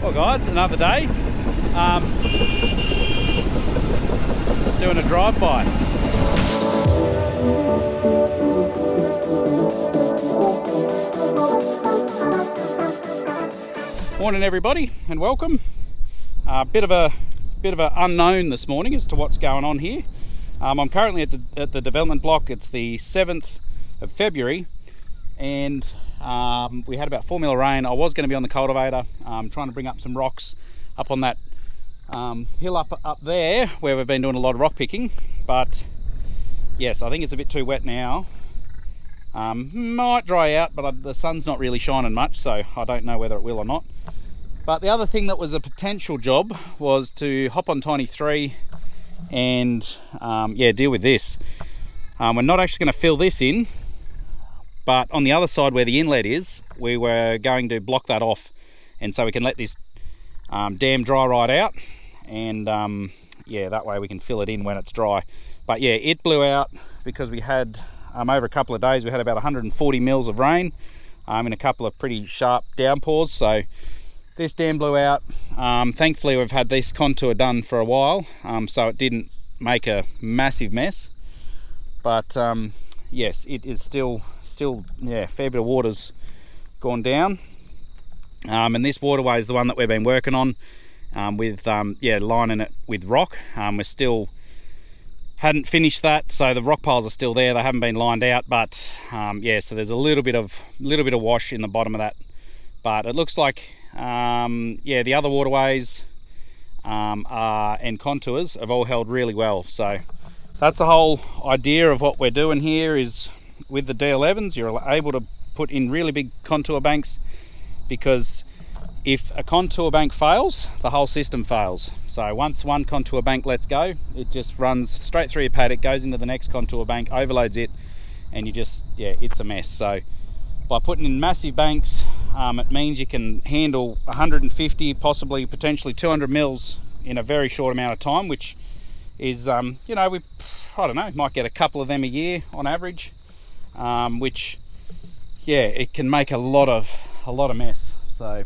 Well guys, another day. Just doing a drive-by. Morning everybody and welcome. Bit of a unknown this morning as to what's going on here. I'm currently at the development block. It's the 7th of February and we had about 4 mil of rain. I was going to be on the cultivator trying to bring up some rocks up on that hill up there where we've been doing a lot of rock picking, but yes, I think it's a bit too wet now. Might dry out, but the sun's not really shining much, so I don't know whether it will or not. But the other thing that was a potential job was to hop on Tiny 3 and deal with this. We're not actually going to fill this in, but on the other side where the inlet is, we were going to block that off, and so we can let this dam dry right out, and that way we can fill it in when it's dry. But yeah, it blew out because we had over a couple of days we had about 140 mils of rain in a couple of pretty sharp downpours, so this dam blew out. Thankfully we've had this contour done for a while, so it didn't make a massive mess, but yes, it is still fair bit of water's gone down, and this waterway is the one that we've been working on with lining it with rock. We still hadn't finished that, so the rock piles are still there. They haven't been lined out, but so there's a little bit of wash in the bottom of that, but it looks like the other waterways and contours have all held really well. So that's the whole idea of what we're doing here. Is with the D11s you're able to put in really big contour banks, because if a contour bank fails, the whole system fails. So once one contour bank lets go, it just runs straight through your paddock, goes into the next contour bank, overloads it, and it's a mess. So by putting in massive banks, it means you can handle 150, possibly potentially 200 mils in a very short amount of time, which is might get a couple of them a year on average, which it can make a lot of mess. So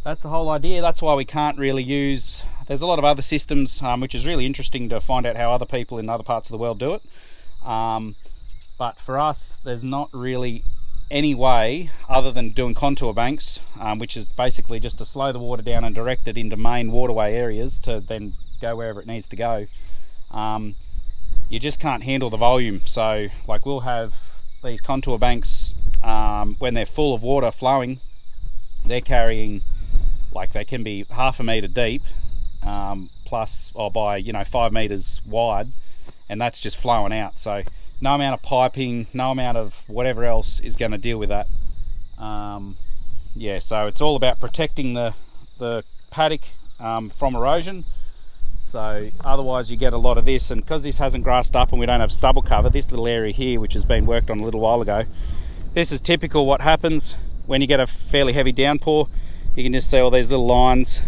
that's the whole idea. That's why we can't really use, there's a lot of other systems, which is really interesting to find out how other people in other parts of the world do it, but for us there's not really any way other than doing contour banks, which is basically just to slow the water down and direct it into main waterway areas to then go wherever it needs to go. You just can't handle the volume. So like we'll have these contour banks when they're full of water flowing, they're carrying, like they can be half a metre deep plus or by 5 metres wide, and that's just flowing out. So no amount of piping, no amount of whatever else is going to deal with that. So it's all about protecting the paddock from erosion. So otherwise you get a lot of this, and because this hasn't grassed up and we don't have stubble cover, this little area here, which has been worked on a little while ago, this is typical what happens when you get a fairly heavy downpour. You can just see all these little lines,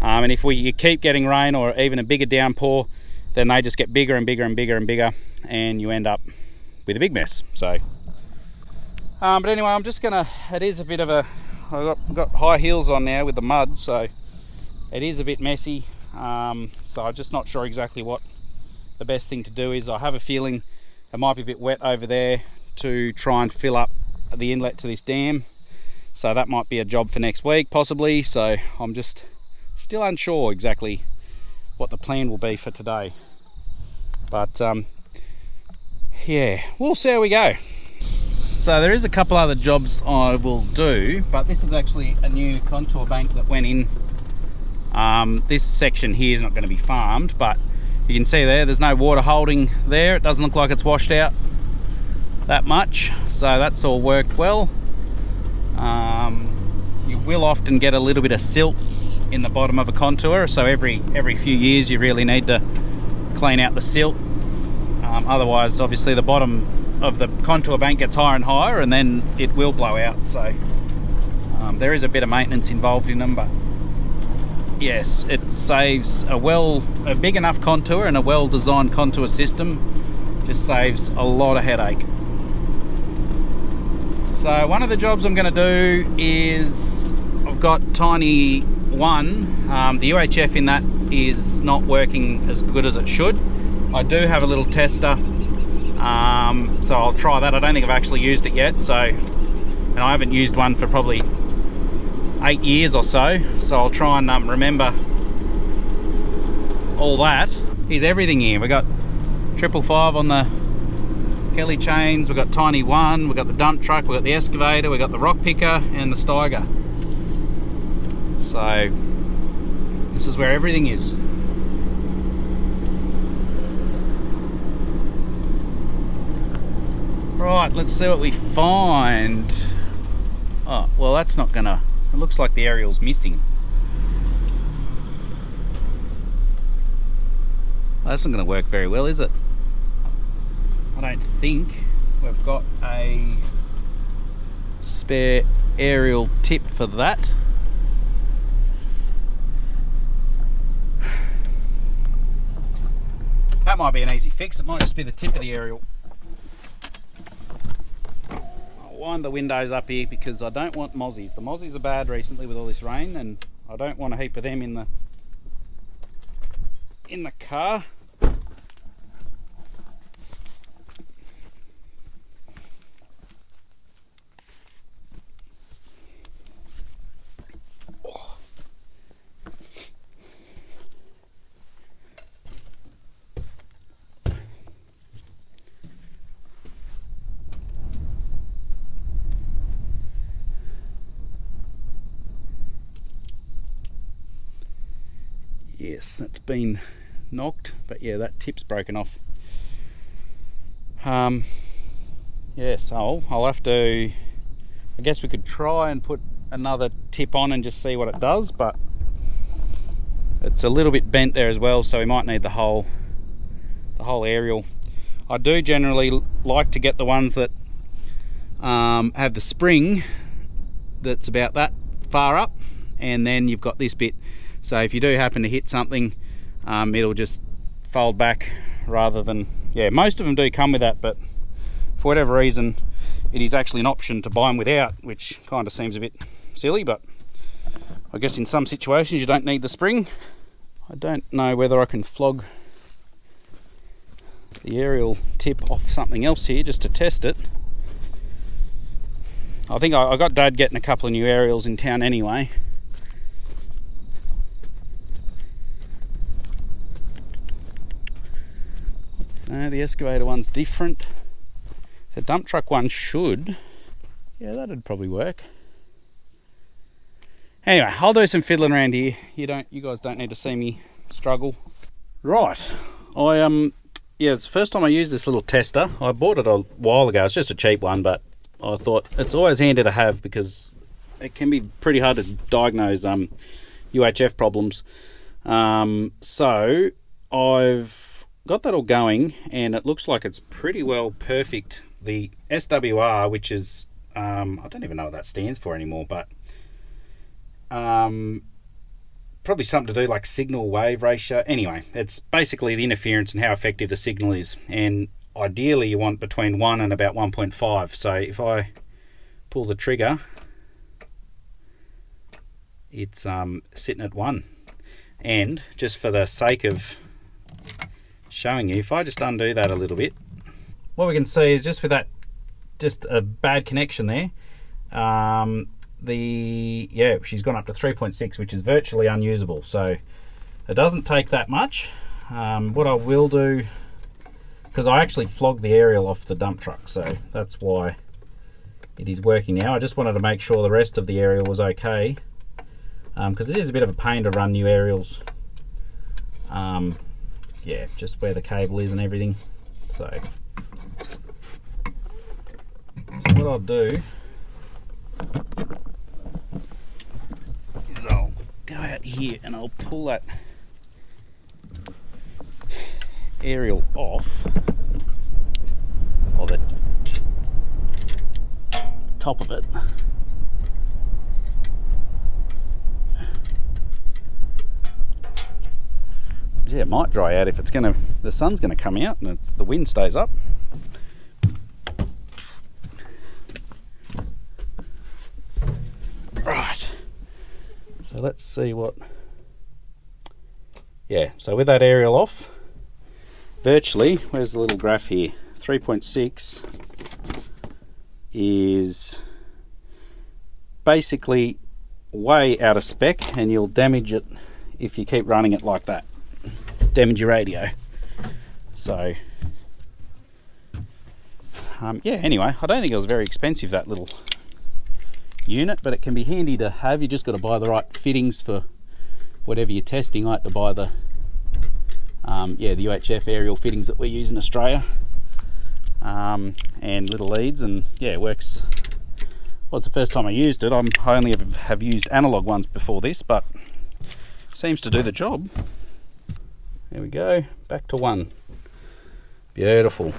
and if you keep getting rain or even a bigger downpour, then they just get bigger and bigger and bigger and bigger, and you end up with a big mess. So but anyway, I'm just gonna, it is a bit of I've got high heels on now with the mud, so it is a bit messy. So I'm just not sure exactly what the best thing to do is. I have a feeling it might be a bit wet over there to try and fill up the inlet to this dam, so that might be a job for next week possibly. So I'm just still unsure exactly what the plan will be for today, but we'll see how we go. So there is a couple other jobs I will do, but this is actually a new contour bank that went in. This section here is not going to be farmed, but you can see there's no water holding there. It doesn't look like it's washed out that much, so that's all worked well. You will often get a little bit of silt in the bottom of a contour, so every few years you really need to clean out the silt. Otherwise obviously the bottom of the contour bank gets higher and higher, and then it will blow out. So there is a bit of maintenance involved in them, but yes, it saves a big enough contour and a well-designed contour system just saves a lot of headache. So one of the jobs I'm going to do is I've got tiny one, the UHF in that is not working as good as it should. I do have a little tester, so I'll try that. I don't think I've actually used it yet, and I haven't used one for probably 8 years or so, so I'll try and remember all that. Here's everything here. We got 555 on the Kelly chains, we've got tiny one, we've got the dump truck, we've got the excavator, we've got the rock picker and the Steiger. So this is where everything is. Right, let's see what we find. Oh, well, that's not gonna, it looks like the aerial's missing. Well, that's not gonna work very well, is it? I don't think we've got a spare aerial tip for that. That might be an easy fix. It might just be the tip of the aerial. I'll wind the windows up here because I don't want mozzies. The mozzies are bad recently with all this rain, and I don't want a heap of them in the car. Yes, that's been knocked, but yeah, that tip's broken off. Yes, I'll have to, I guess we could try and put another tip on and just see what it does, but it's a little bit bent there as well, so we might need the whole aerial. I do generally like to get the ones that have the spring that's about that far up, and then you've got this bit. So if you do happen to hit something, it'll just fold back rather than, yeah, most of them do come with that, but for whatever reason, it is actually an option to buy them without, which kind of seems a bit silly, but I guess in some situations you don't need the spring. I don't know whether I can flog the aerial tip off something else here just to test it. I think I got Dad getting a couple of new aerials in town anyway. The excavator one's different. The dump truck one should, yeah, that'd probably work. Anyway, I'll do some fiddling around here. You guys don't need to see me struggle. Right, yeah, it's the first time I used this little tester. I bought it a while ago. It's just a cheap one, but I thought it's always handy to have because it can be pretty hard to diagnose UHF problems. So I've got that all going, and it looks like it's pretty well perfect. The SWR, which is I don't even know what that stands for anymore, but probably something to do like signal wave ratio. Anyway, it's basically the interference and how effective the signal is, and ideally you want between 1 and about 1.5. so if I pull the trigger, it's sitting at 1. And just for the sake of showing you, if I just undo that a little bit, what we can see is just with that, just a bad connection there, she's gone up to 3.6, which is virtually unusable. So it doesn't take that much. What I will do, because I actually flogged the aerial off the dump truck, so that's why it is working now. I just wanted to make sure the rest of the aerial was okay, because it is a bit of a pain to run new aerials. Yeah, just where the cable is and everything. So what I'll do is I'll go out here and I'll pull that aerial off, or the top of it. Yeah, it might dry out if it's the sun's gonna come out and the wind stays up. Right, So let's see what, yeah, so with that aerial off, virtually, where's the little graph here, 3.6 is basically way out of spec, and you'll damage it if you keep running it like that. Damage your radio. So yeah, anyway, I don't think it was very expensive, that little unit, but it can be handy to have. You just got to buy the right fittings for whatever you're testing. I had to buy the yeah, the UHF aerial fittings that we use in Australia, and little leads, and yeah, it works. Well, it's the first time I used it. I only have used analog ones before this, but seems to do the job. There we go, back to 1. Beautiful.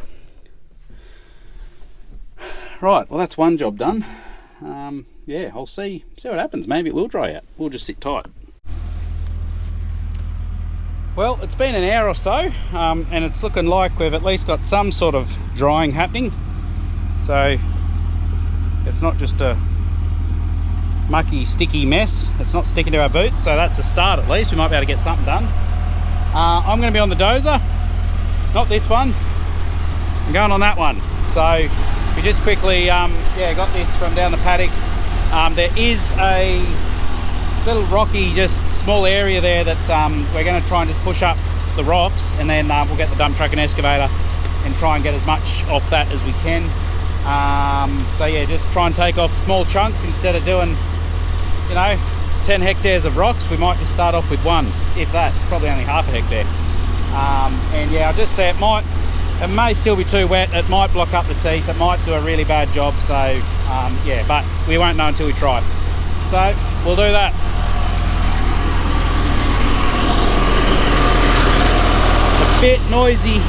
Right, well, that's one job done. Yeah, I'll see what happens. Maybe it will dry out. We'll just sit tight. Well, it's been an hour or so, and it's looking like we've at least got some sort of drying happening. So it's not just a mucky, sticky mess. It's not sticking to our boots, so that's a start at least. We might be able to get something done. I'm going to be on the dozer, not this one. I'm going on that one. So we just quickly, yeah, got this from down the paddock. There is a little rocky, just small area there that we're going to try and just push up the rocks, and then we'll get the dump truck and excavator and try and get as much off that as we can. So yeah, just try and take off small chunks instead of doing, you know, 10 hectares of rocks. We might just start off with 1, if that. It's probably only half a hectare. And yeah, I'll just say it may still be too wet. It might block up the teeth. It might do a really bad job. So yeah, but we won't know until we try. So we'll do that. It's a bit noisy.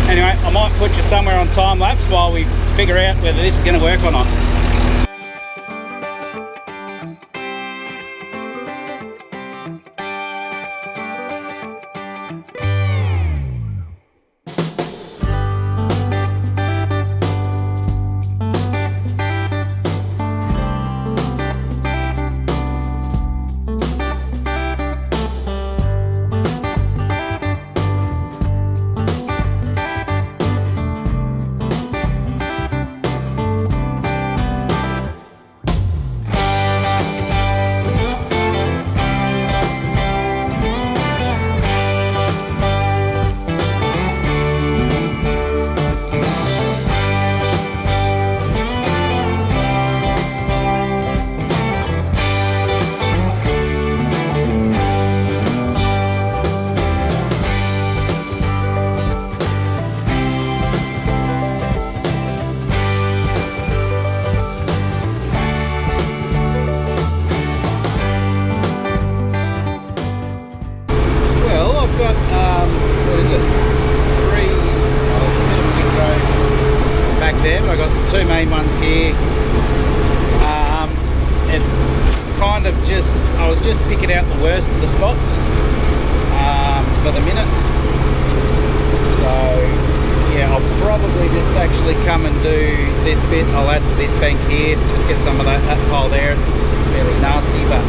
Anyway, I might put you somewhere on time lapse while we figure out whether this is going to work or not. I've got 2 main ones here. It's kind of just, I was just picking out the worst of the spots for the minute. So yeah, I'll probably just actually come and do this bit. I'll add to this bank here, just get some of that pile there. It's fairly nasty, but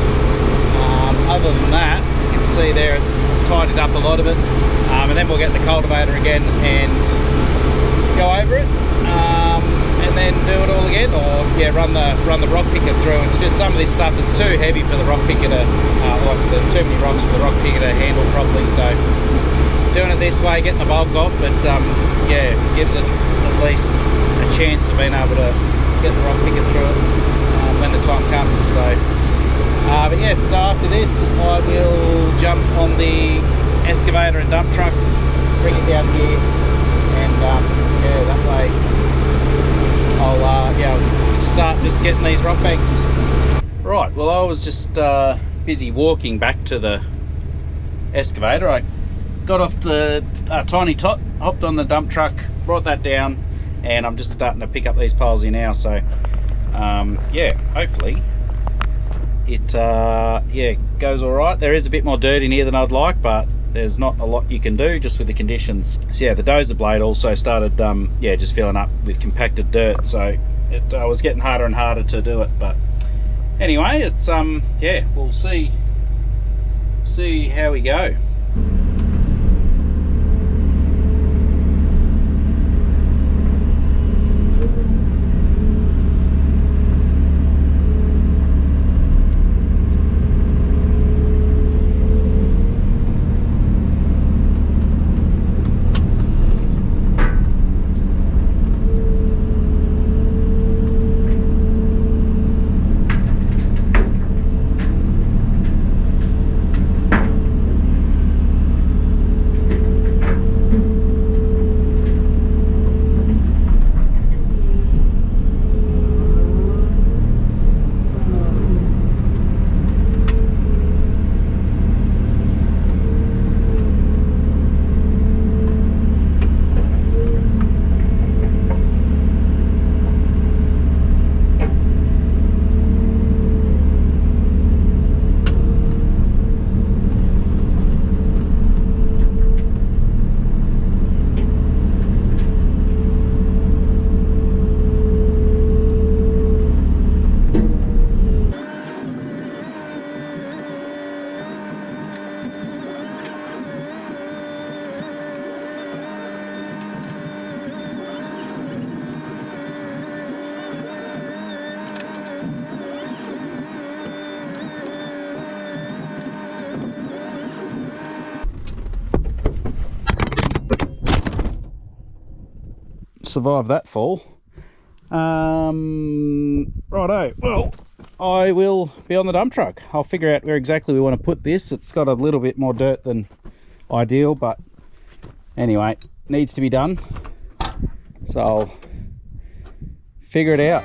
other than that, you can see there it's tidied up a lot of it. And then we'll get the cultivator again and go over it. And then do it all again, or yeah, run the rock picker through. It's just some of this stuff is too heavy for the rock picker to, like there's too many rocks for the rock picker to handle properly. So doing it this way, getting the bulk off, but yeah, gives us at least a chance of being able to get the rock picker through it when the time comes. So, but yes, so after this, I will jump on the excavator and dump truck, bring it down here, and yeah, that way I'll yeah, start just getting these rock banks. Right, well, I was just busy walking back to the excavator. I got off the tiny tot, hopped on the dump truck, brought that down, and I'm just starting to pick up these piles here now. So yeah, hopefully it yeah, goes all right. There is a bit more dirt in here than I'd like, but there's not a lot you can do just with the conditions. So yeah, the dozer blade also started yeah, just filling up with compacted dirt. So it was getting harder and harder to do it. But anyway, it's yeah, we'll see how we go. Survive that fall. Righto, well, I will be on the dump truck. I'll figure out where exactly we want to put this. It's got a little bit more dirt than ideal, but anyway, needs to be done, so I'll figure it out.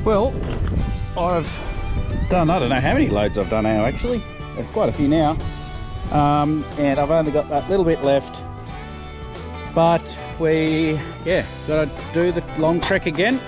Well, I've done, I don't know how many loads I've done now actually. There's quite a few now. And I've only got that little bit left. But we, yeah, got to do the long trek again.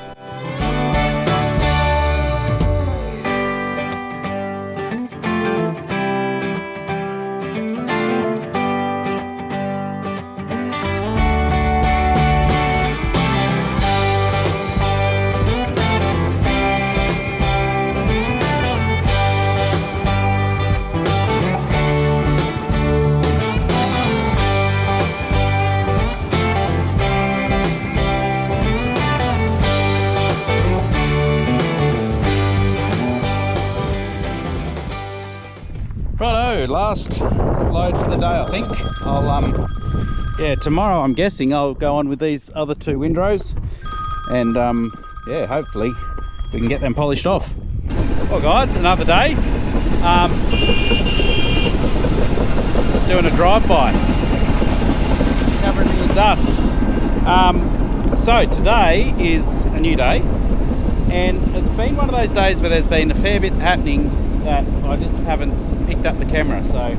Righto, last load for the day, I think. I'll yeah, tomorrow I'm guessing I'll go on with these other two windrows, and yeah, hopefully we can get them polished off. Well guys, another day. Just doing a drive-by, covering me in dust. So today is a new day, and it's been one of those days where there's been a fair bit happening that I just haven't picked up the camera. So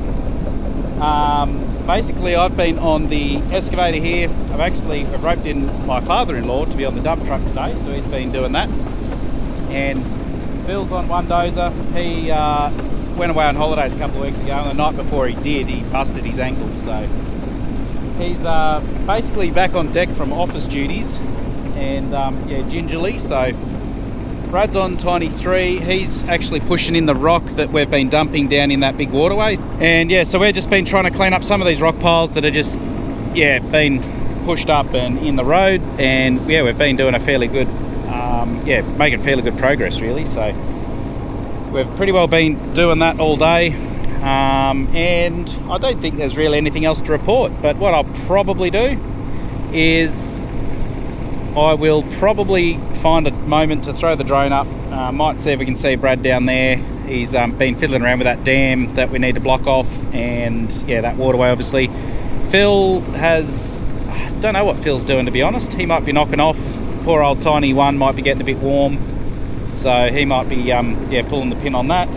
basically I've been on the excavator here. I've roped in my father-in-law to be on the dump truck today, so he's been doing that. And Phil's on one dozer. He went away on holidays a couple of weeks ago, and the night before he did, he busted his ankle, so he's basically back on deck from office duties, and yeah, gingerly. So Brad's on Tiny 3. He's actually pushing in the rock that we've been dumping down in that big waterway. And yeah, so we've just been trying to clean up some of these rock piles that are just, yeah, been pushed up and in the road. And yeah, we've been doing a fairly good, yeah, making fairly good progress really. So we've pretty well been doing that all day. And I don't think there's really anything else to report. But what I'll probably do is I will probably find a moment to throw the drone up Might see if we can see Brad down there. He's been fiddling around with that dam that we need to block off, and yeah, that waterway obviously. Phil has, I don't know what Phil's doing, to be honest. He might be knocking off. Poor old tiny one might be getting a bit warm, so he might be yeah, pulling the pin on that.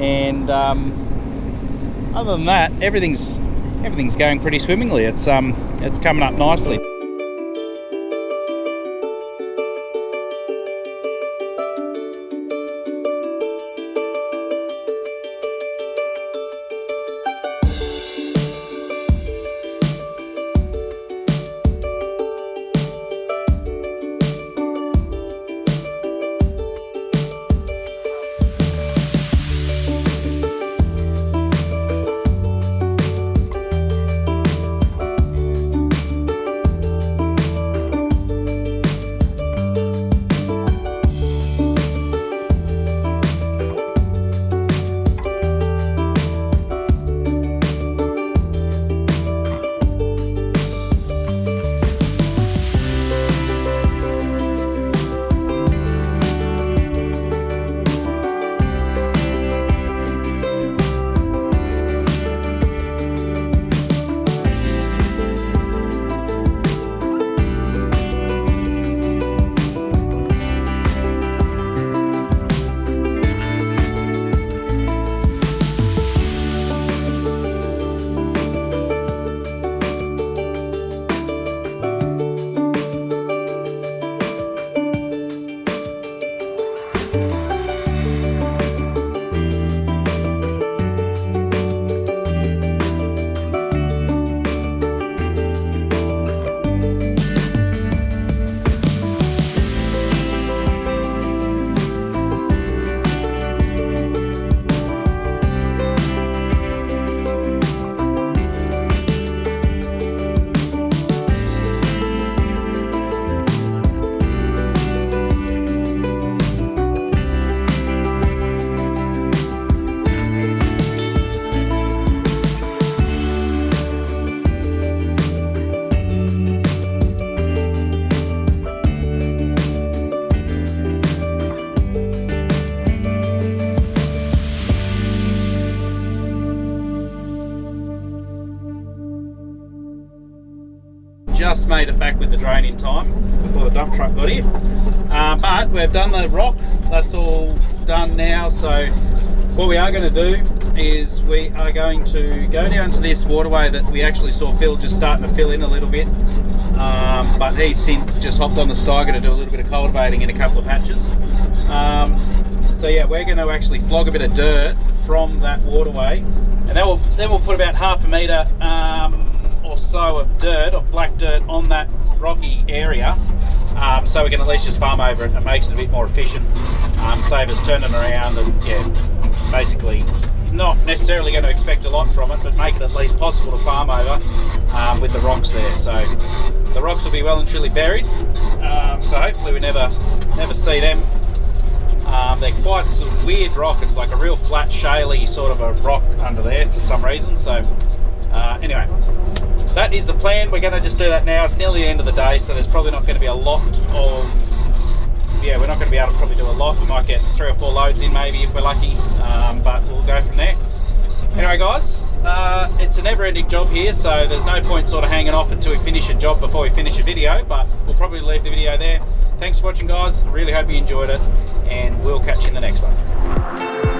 And other than that, everything's going pretty swimmingly. It's coming up nicely. Just made it back with the drone in time before the dump truck got here, but we've done the rock. That's all done now. So what we are going to do is we are going to go down to this waterway that we actually saw Phil just starting to fill in a little bit, but he's since just hopped on the Steiger to do a little bit of cultivating in a couple of patches. So yeah, we're going to actually flog a bit of dirt from that waterway, and then we'll put about half a metre or so of dirt, of black dirt, on that rocky area, so we can at least just farm over it. It makes it a bit more efficient, save us turning around, and yeah, basically not necessarily going to expect a lot from it, but make it at least possible to farm over with the rocks there. So the rocks will be well and truly buried, so hopefully we never see them. They're quite sort of weird rock. It's like a real flat, shaly sort of a rock under there for some reason. So anyway, that is the plan. We're going to just do that now. It's nearly the end of the day, so there's probably not going to be a lot of, yeah, we're not going to be able to probably do a lot. We might get 3 or 4 loads in maybe if we're lucky, but we'll go from there. Anyway guys, it's a never-ending job here, so there's no point sort of hanging off until we finish a job before we finish a video, but we'll probably leave the video there. Thanks for watching guys, I really hope you enjoyed it, and we'll catch you in the next one.